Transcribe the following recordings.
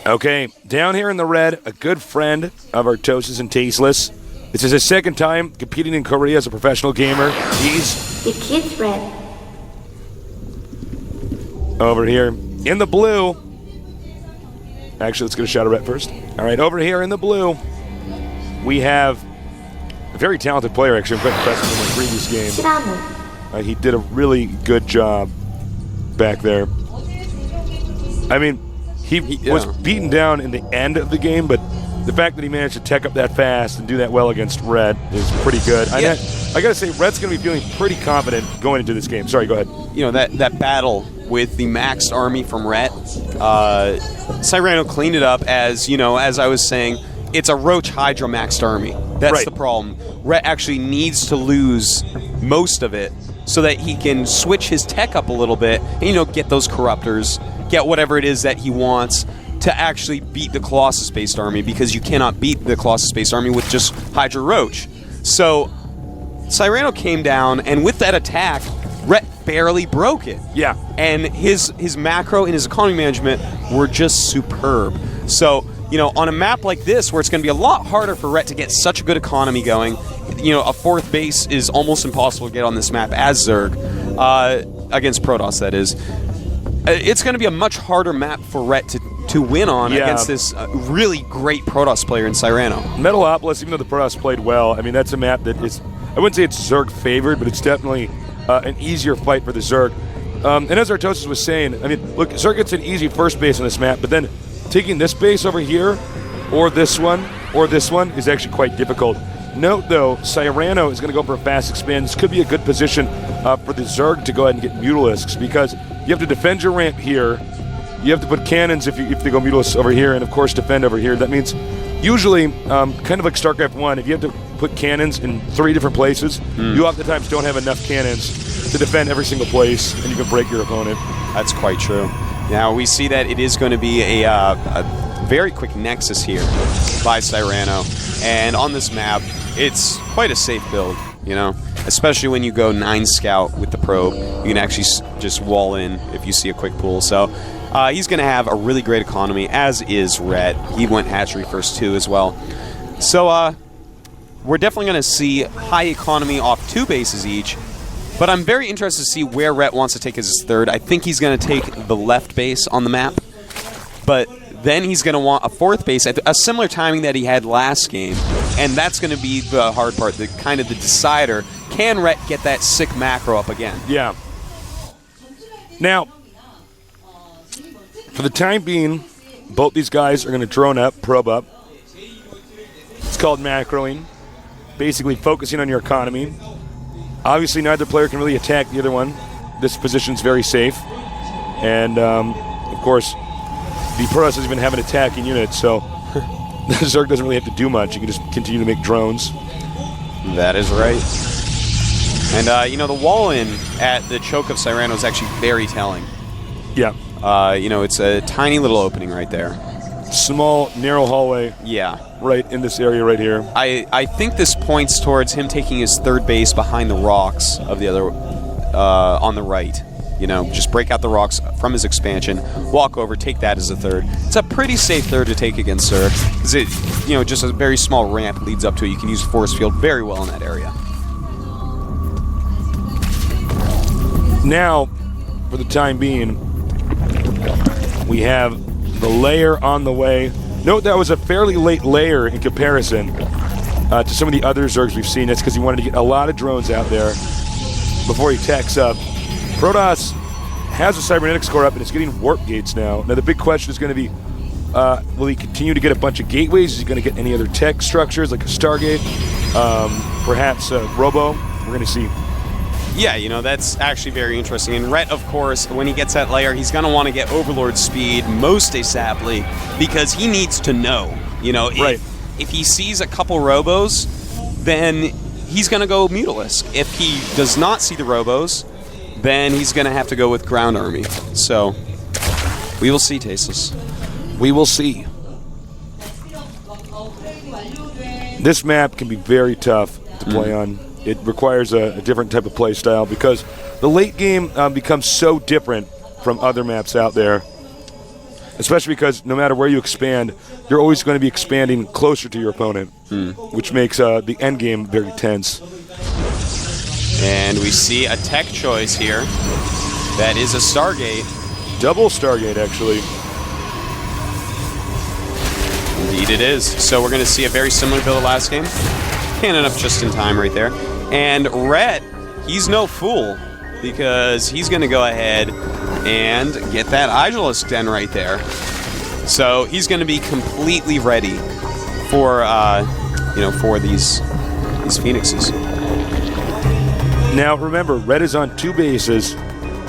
Okay, down here in the red, a good friend of our Toastless and Tasteless. This is his second time competing in Korea as a professional gamer. He's The kid's red. over here in the blue. Actually, let's get a shot of red first. All right, over here in the blue, we have a very talented player, actually. I'm quite impressed with him in the previous game. Cyrano. He did a really good job back there. I mean, he was beaten down in the end of the game, but the fact that he managed to tech up that fast and do that well against Red is pretty good. Yeah. I got to say, Red's going to be feeling pretty confident going into this game. Sorry, go ahead. You know, that battle with the maxed army from Ret, Cyrano cleaned it up as, you know, as I was saying, it's a Roach Hydra maxed army. That's right. The problem. Ret actually needs to lose most of it so that he can switch his tech up a little bit and, you know, get those corruptors, get whatever it is that he wants to actually beat the Colossus-based army, because you cannot beat the Colossus-based army with just Hydra Roach. So Cyrano came down, and with that attack, Ret barely broke it. Yeah. And his macro and his economy management were just superb. So, you know, on a map like this, where it's going to be a lot harder for Ret to get such a good economy going, you know, a fourth base is almost impossible to get on this map as Zerg, against Protoss, that is. It's going to be a much harder map for Ret to win on against this really great Protoss player in Cyrano. Metalopolis, even though the Protoss played well, I mean, that's a map that is, I wouldn't say it's Zerg favored, but it's definitely an easier fight for the Zerg. And as Artosis was saying, I mean, look, Zerg gets an easy first base on this map, but then taking this base over here, or this one, is actually quite difficult. Note, though, Cyrano is going to go for a fast expand. This could be a good position for the Zerg to go ahead and get Mutalisks, because you have to defend your ramp here. You have to put cannons if they go Mutalisks over here, and of course defend over here. That means usually, kind of like StarCraft 1, if you have to put cannons in 3 different places, you oftentimes don't have enough cannons to defend every single place, and you can break your opponent. That's quite true. Now, we see that it is going to be a very quick Nexus here by Cyrano, and on this map, it's quite a safe build, you know? Especially when you go 9 Scout with the probe, you can actually just wall in if you see a quick pool. So he's going to have a really great economy, as is Ret. He went hatchery first too as well. So we're definitely going to see high economy off 2 bases each, but I'm very interested to see where Ret wants to take his third. I think he's going to take the left base on the map, but then he's going to want a 4th base at a similar timing that he had last game, and that's going to be the hard part, the kind of the decider. Can Ret get that sick macro up again? Yeah. Now, for the time being, both these guys are going to drone up, probe up. It's called macroing, basically focusing on your economy. Obviously, neither player can really attack the other one. This position's very safe. And, of course, the Protoss doesn't even have an attacking unit, so the Zerg doesn't really have to do much. You can just continue to make drones. That is right. And, you know, the wall-in at the choke of Cyrano is actually very telling. Yeah. You know, it's a tiny little opening right there. Small, narrow hallway. Yeah. Right in this area right here. I think this points towards him taking his 3rd base behind the rocks of the other, on the right. You know, just break out the rocks from his expansion, walk over, take that as a 3rd. It's a pretty safe 3rd to take against Zerg, because it, you know, just a very small ramp leads up to it. You can use force field very well in that area. Now, for the time being, we have the layer on the way. Note that was a fairly late layer in comparison to some of the other Zergs we've seen. That's because he wanted to get a lot of drones out there before he tacks up. Protoss has a cybernetics core up, and it's getting warp gates now. Now, the big question is going to be, will he continue to get a bunch of gateways? Is he going to get any other tech structures, like a Stargate? Perhaps Robo? We're going to see. Yeah, you know, that's actually very interesting. And Ret, of course, when he gets that layer, he's going to want to get Overlord speed most ASAPly, because he needs to know. You know, right. If he sees a couple Robos, then he's going to go Mutalisk. If he does not see the Robos, then he's going to have to go with Ground Army. So, we will see, Tasteless. We will see. This map can be very tough to play on. It requires a different type of play style, because the late game becomes so different from other maps out there. especially because no matter where you expand, you're always going to be expanding closer to your opponent, which makes the end game very tense. And we see a tech choice here. That is a Stargate. Double Stargate, actually. Indeed it is. So we're going to see a very similar build to last game. Cannon up just in time right there. And Rhett, he's no fool, because he's going to go ahead and get that Aegis Den right there. So he's going to be completely ready for, for these Phoenixes. Now, remember, Red is on 2 bases,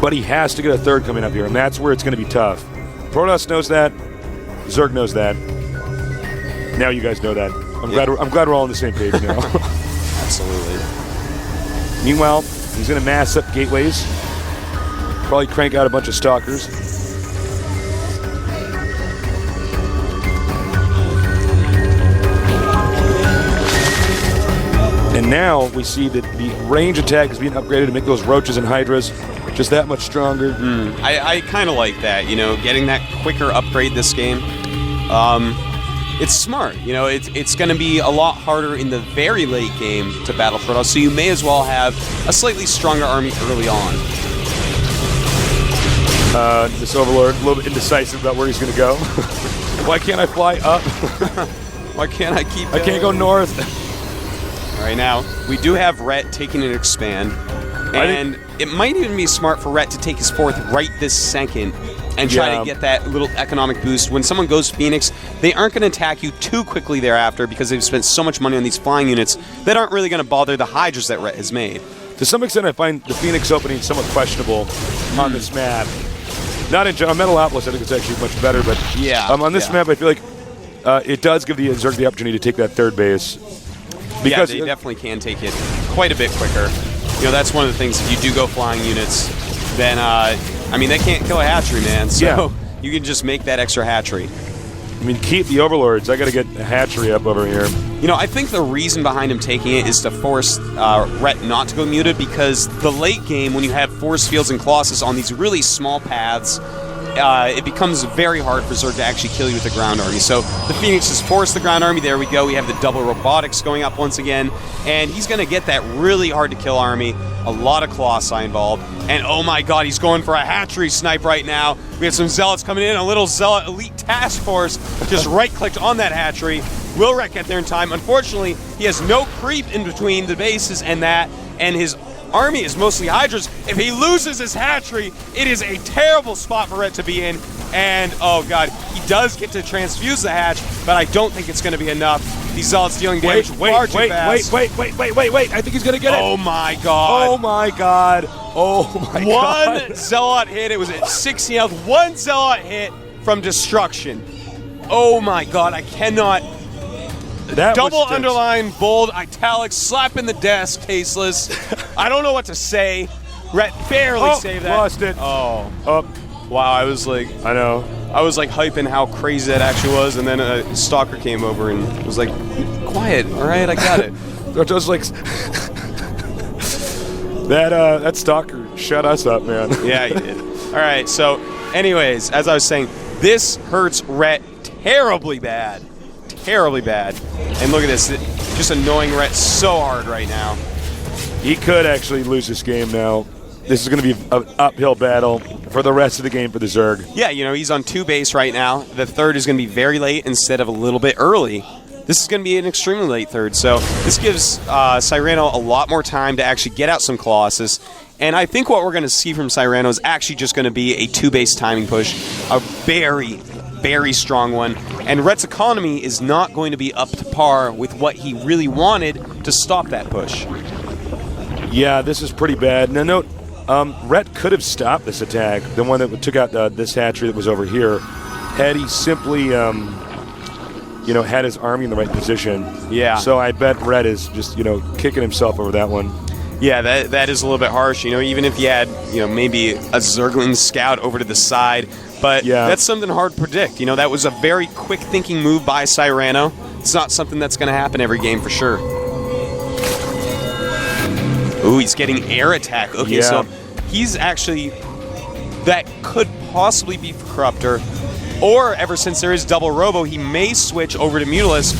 but he has to get a third coming up here, and that's where it's going to be tough. Protoss knows that. Zerg knows that. Now you guys know that. I'm glad we're all on the same page now. Absolutely. Meanwhile, he's going to mass up gateways. Probably crank out a bunch of stalkers. And now we see that the range attack is being upgraded to make those roaches and hydras just that much stronger. I kind of like that, getting that quicker upgrade this game. It's smart, it's going to be a lot harder in the very late game to battle Protoss, so you may as well have a slightly stronger army early on. This Overlord, a little bit indecisive about where he's going to go. Why can't I fly up? Why can't I keep I can't go north. Right now, we do have Rhett taking an expand, and it might even be smart for Rhett to take his 4th right this second and try to get that little economic boost. When someone goes Phoenix, they aren't going to attack you too quickly thereafter because they've spent so much money on these flying units that aren't really going to bother the Hydras that Rhett has made. To some extent, I find the Phoenix opening somewhat questionable on this map. Not in Metalopolis, I think it's actually much better, but on this map, I feel like it does give the Zerg the opportunity to take that 3rd base. Because they definitely can take it quite a bit quicker. That's one of the things. If you do go flying units, then they can't kill a hatchery, man. So you can just make that extra hatchery. Keep the Overlords. I got to get a hatchery up over here. I think the reason behind him taking it is to force Rhett not to go muted, because the late game, when you have force fields and Colossus on these really small paths, it becomes very hard for Zerg to actually kill you with the ground army. So the Phoenix has forced the ground army. There we go. We have the double robotics going up once again. And he's going to get that really hard to kill army. A lot of Colossi involved. And oh my god, he's going for a hatchery snipe right now. We have some Zealots coming in. A little Zealot elite task force just right-clicked on that hatchery. Will Rhett get there in time? Unfortunately, he has no creep in between the bases and that. And his army is mostly Hydras. If he loses his hatchery, it is a terrible spot for Rhett to be in. And, oh god, he does get to transfuse the hatch, but I don't think it's going to be enough. These Zealots dealing damage far too fast. Wait. I think he's going to get it. Oh my god. Oh my god. Oh my god. One Zealot hit. It was at 60 health. One Zealot hit from destruction. Oh my god, I cannot. Double underline, bold, italics, slap in the desk, tasteless. I don't know what to say. Rhett barely saved that. Lost it. Oh. Wow, I was like hyping how crazy that actually was, and then a stalker came over and was like, quiet, all right, I got it. Just like that stalker shut us up, man. Yeah, he did. All right, so anyways, as I was saying, this hurts Rhett terribly bad. Terribly bad. And look at this, just annoying Rhett so hard right now. He could actually lose this game now. This is going to be an uphill battle for the rest of the game for the Zerg. Yeah, he's on 2 base right now. The 3rd is going to be very late instead of a little bit early. This is going to be an extremely late 3rd, so this gives Cyrano a lot more time to actually get out some Colossus. And I think what we're going to see from Cyrano is actually just going to be a 2-base timing push, a very, very strong one. And Rhett's economy is not going to be up to par with what he really wanted to stop that push. Yeah, this is pretty bad. Now note, Rhett could have stopped this attack, the one that took out this hatchery that was over here, had he simply, had his army in the right position. Yeah. So I bet Rhett is just, kicking himself over that one. Yeah, that is a little bit harsh. Even if you had, maybe a Zergling scout over to the side. But that's something hard to predict. That was a very quick thinking move by Cyrano. It's not something that's going to happen every game for sure. Ooh, he's getting air attack. Okay, so he's actually... That could possibly be for Corruptor. Or ever since there is double robo, he may switch over to Mutalisk.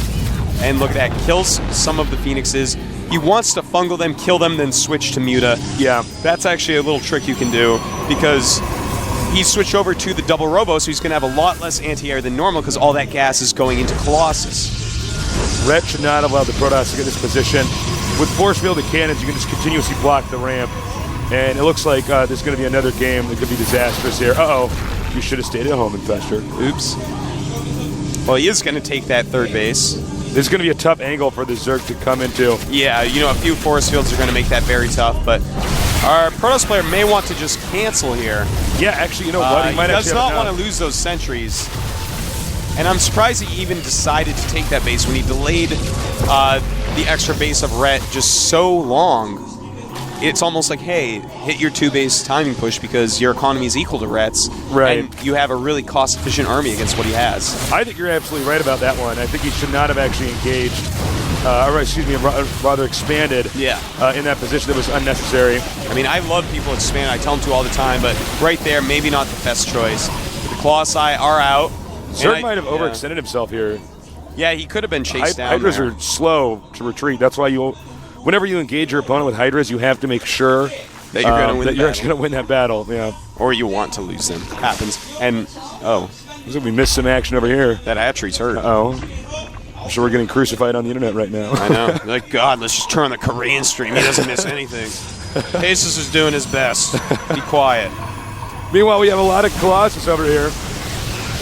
And look at that, kills some of the Phoenixes. He wants to fungal them, kill them, then switch to Muta. Yeah. That's actually a little trick you can do because he switched over to the double robo, so he's going to have a lot less anti-air than normal because all that gas is going into Colossus. Rhett should not allow the Protoss to get this position. With force fielded cannons, you can just continuously block the ramp. And it looks like there's going to be another game that could be disastrous here. Uh-oh. You should have stayed at home, Infestor. Oops. Well, he is going to take that third base. This is going to be a tough angle for the Zerg to come into. Yeah, you know, a few force fields are going to make that very tough, but our Protoss player may want to just cancel here. Yeah, actually, you know what? He does not want to lose those sentries. And I'm surprised he even decided to take that base when he delayed the extra base of Rhett just so long. It's almost like, hey, hit your 2-base timing push because your economy is equal to Rhett's. Right. And you have a really cost-efficient army against what he has. I think you're absolutely right about that one. I think he should not have actually engaged, or excuse me, rather expanded in that position that was unnecessary. I mean, I love people expand. I tell them to all the time, but right there, maybe not the best choice. The Colossi are out. Zerg might have overextended himself here. Yeah, he could have been chased down. Hydras are slow to retreat. That's why whenever you engage your opponent with Hydras, you have to make sure that you're going to win. That you're actually going to win that battle. Yeah. Or you want to lose them. Happens. And looks like we missed some action over here. That Atree's hurt. I'm sure we're getting crucified on the internet right now. I know. Like, God, let's just turn on the Korean stream. He doesn't miss anything. Jesus is doing his best. Be quiet. Meanwhile, we have a lot of Colossus over here.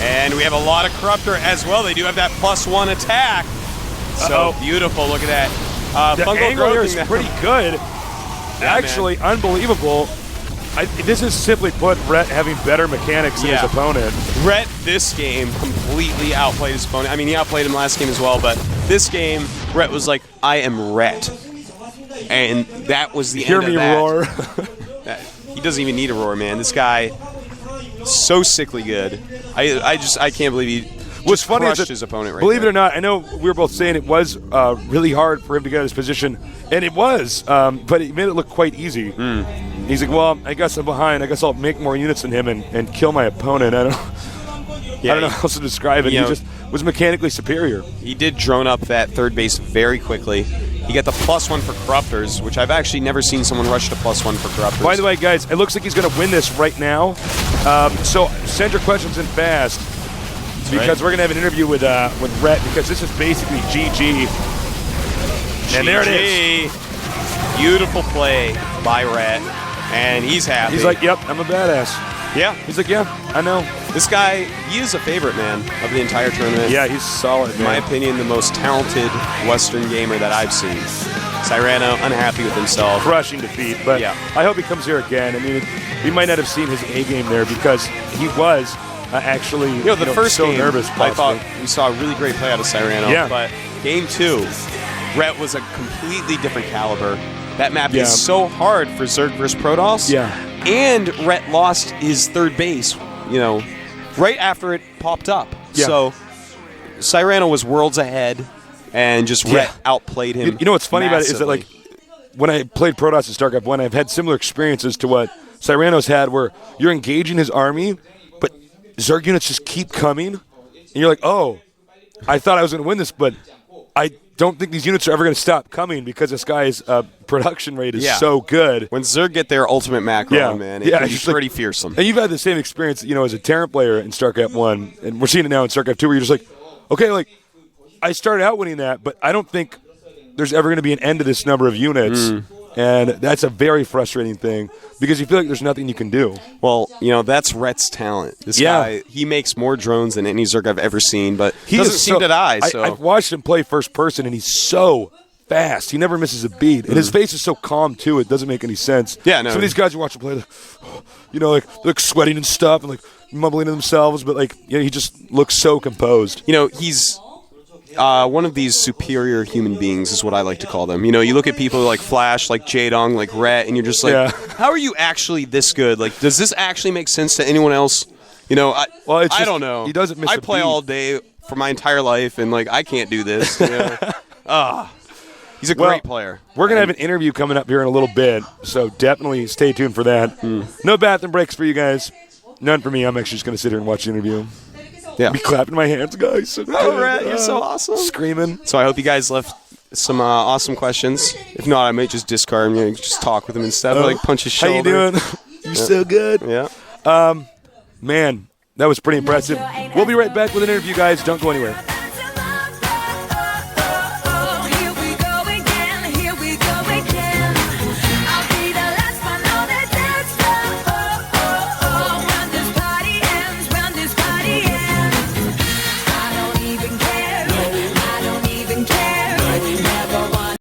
And we have a lot of Corruptor as well. They do have that +1 attack. So beautiful. Look at that. The angle here is pretty good. Yeah, actually, unbelievable. This is simply put Rhett having better mechanics than his opponent. Rhett, this game, completely outplayed his opponent. I mean, he outplayed him last game as well, but this game, Rhett was like, I am Rhett. And that was the end of that. Hear me roar. He doesn't even need a roar, man. This guy, so sickly good. I can't believe he What's funny is that, his opponent right believe there. it or not, I know we were both saying it was really hard for him to get out of his position, and it was, but he made it look quite easy. He's like, well, I guess I'm behind. I guess I'll make more units than him and kill my opponent. I don't know how else to describe it. He just was mechanically superior. He did drone up that third base very quickly. He got the +1 for Corruptors, which I've actually never seen someone rush to +1 for Corruptors. By the way, guys, it looks like he's going to win this right now. So send your questions in fast. Because we're going to have an interview with Rhett, because this is basically GG. And there it is. Beautiful play by Rhett. And he's happy. He's like, yep, I'm a badass. Yeah. He's like, yeah, I know. This guy, he is a favorite, man, of the entire tournament. Yeah, he's solid, man. In my opinion, the most talented Western gamer that I've seen. Cyrano, unhappy with himself. Crushing defeat, but I hope he comes here again. I mean, we might not have seen his A game there because he was actually the first so game, nervous. I thought we saw a really great play out of Cyrano. Yeah. But game 2, Rhett was a completely different caliber. That map is so hard for Zerg versus Protoss. Yeah. And Rhett lost his third base, right after it popped up. Yeah. So Cyrano was worlds ahead, and just Rhett outplayed him. You know what's funny massively. about it is that, like, when I played Protoss in StarCraft 1, I've had similar experiences to what Cyrano's had, where you're engaging his army, but Zerg units just keep coming, and you're like, oh, I thought I was going to win this, but I don't think these units are ever going to stop coming because this guy's production rate is so good. When Zerg get their ultimate macro, man, it can be pretty fearsome. And you've had the same experience, as a Terran player in StarCraft 1, and we're seeing it now in StarCraft 2, where you're just like, okay, like, I started out winning that, but I don't think there's ever going to be an end to this number of units. And that's a very frustrating thing because you feel like there's nothing you can do. Well, that's Rhett's talent. This guy, he makes more drones than any Zerg I've ever seen, but he doesn't seem to die. So I've watched him play first person, and he's so fast. He never misses a beat. And his face is so calm, too. It doesn't make any sense. Yeah, no. Some of these guys you watch him play, like sweating and stuff and, like, mumbling to themselves, but, like, he just looks so composed. He's one of these superior human beings is what I like to call them. You look at people like Flash, like Jaedong, like Rhett, and you're just like, how are you actually this good? Like, does this actually make sense to anyone else? I don't know. He doesn't miss I a play beat. all day for my entire life, and, like, I can't do this. He's a great player. We're going to have an interview coming up here in a little bit, so definitely stay tuned for that. No bathroom breaks for you guys. None for me. I'm actually just going to sit here and watch the interview. Yeah. Be clapping my hands, guys. So All right, you're so awesome. Screaming. So I hope you guys left some awesome questions. If not, I might just discard them. You know, just talk with him instead. Like punch his How shoulder. you doing? You're so good. Yeah. Man, that was pretty impressive. We'll be right back with an interview, guys. Don't go anywhere.